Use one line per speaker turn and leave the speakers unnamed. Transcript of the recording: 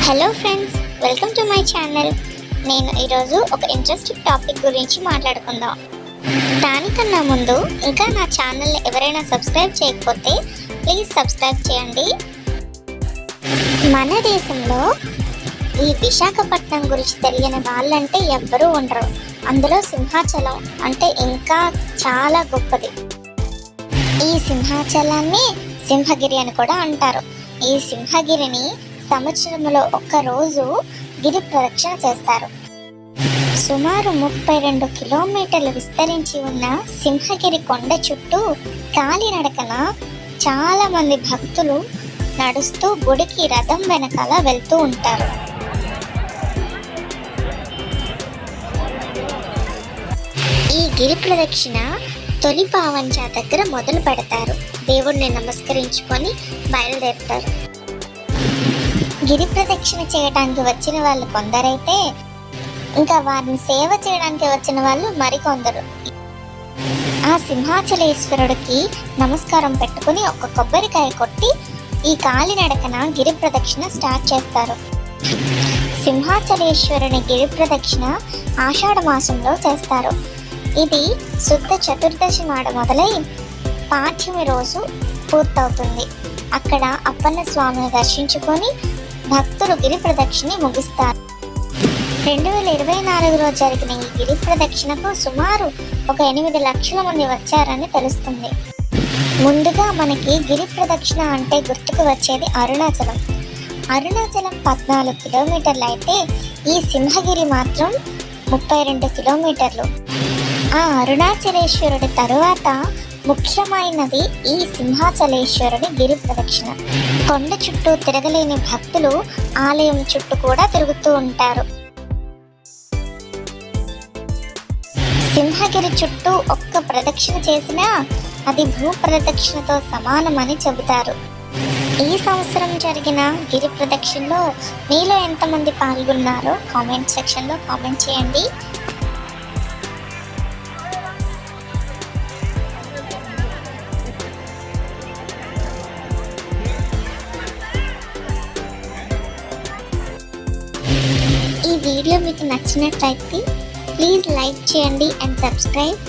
Hello friends, welcome to my channel. నేను ఈరోజు ఒక ఇంట్రెస్టింగ్ టాపిక్ గురించి మాట్లాడుకుందాం. దానికన్నా ముందు ఇంకా నా ఛానల్ని ఎవరైనా సబ్స్క్రైబ్ చేయకపోతే ప్లీజ్ సబ్స్క్రైబ్ చేయండి. మన దేశంలో ఈ విశాఖపట్నం గురించి తెలియని వాళ్ళంటే ఎవ్వరూ ఉండరు. అందులో సింహాచలం అంటే ఇంకా చాలా గొప్పది. ఈ సింహాచలాన్ని సింహగిరి అని కూడా అంటారు. ఈ సింహగిరిని సంవత్సరంలో ఒక్కరోజు గిరి ప్రదక్షిణ చేస్తారు. సుమారు 32 కిలోమీటర్లు విస్తరించి ఉన్న సింహగిరి కొండ చుట్టూ కాలినడకన చాలా మంది భక్తులు నడుస్తూ గుడికి రథం వెనకాల వెళ్తూ ఉంటారు. ఈ గిరి ప్రదక్షిణ తొలి పావంచ దగ్గర మొదలు పెడతారు. దేవుడిని నమస్కరించుకొని బయలుదేరుతారు. గిరి ప్రదక్షిణ చేయడానికి వచ్చిన వాళ్ళు కొందరైతే ఇంకా వారిని సేవ చేయడానికి వచ్చిన వాళ్ళు మరికొందరు ఆ సింహాచలేశ్వరుడికి నమస్కారం పెట్టుకుని ఒక కొబ్బరికాయ కొట్టి ఈ కాలినడకన గిరి ప్రదక్షిణ స్టార్ట్ చేస్తారు. సింహాచలేశ్వరుని గిరి ప్రదక్షిణ ఆషాఢ మాసంలో చేస్తారు. ఇది శుద్ధ చతుర్దశి నాడు మొదలై పాఠ్యమి రోజు పూర్తవుతుంది. అక్కడ అప్పన్న స్వామిని దర్శించుకొని భక్తులు గిరి ప్రదక్షిణ ముగిస్తారు. 2024లో జరిగిన ఈ గిరి ప్రదక్షిణకు సుమారు ఒక 8 లక్షల మంది వచ్చారని తెలుస్తుంది. ముందుగా మనకి గిరి ప్రదక్షిణ అంటే గుర్తుకు వచ్చేది అరుణాచలం. అరుణాచలం 14 కిలోమీటర్లు అయితే ఈ సింహగిరి మాత్రం 32 కిలోమీటర్లు. ఆ అరుణాచలేశ్వరుడి తరువాత ముఖ్యమైనది ఈ సింహాచలేశ్వరుడి గిరి ప్రదక్షిణ. కొండ చుట్టూ తిరగలేని భక్తులు ఆలయం చుట్టూ కూడా తిరుగుతూ ఉంటారు. సింహగిరి చుట్టూ ఒక్క ప్రదక్షిణ చేసినా అది భూ ప్రదక్షిణతో సమానమని చెబుతారు. ఈ సంవత్సరం జరిగిన గిరి ప్రదక్షిణలో మీలో ఎంతమంది పాల్గొన్నారో కామెంట్ సెక్షన్లో కామెంట్ చేయండి. ఈ వీడియో మీకు నచ్చినట్లయితే ప్లీజ్ లైక్ చేయండి అండ్ సబ్స్క్రైబ్.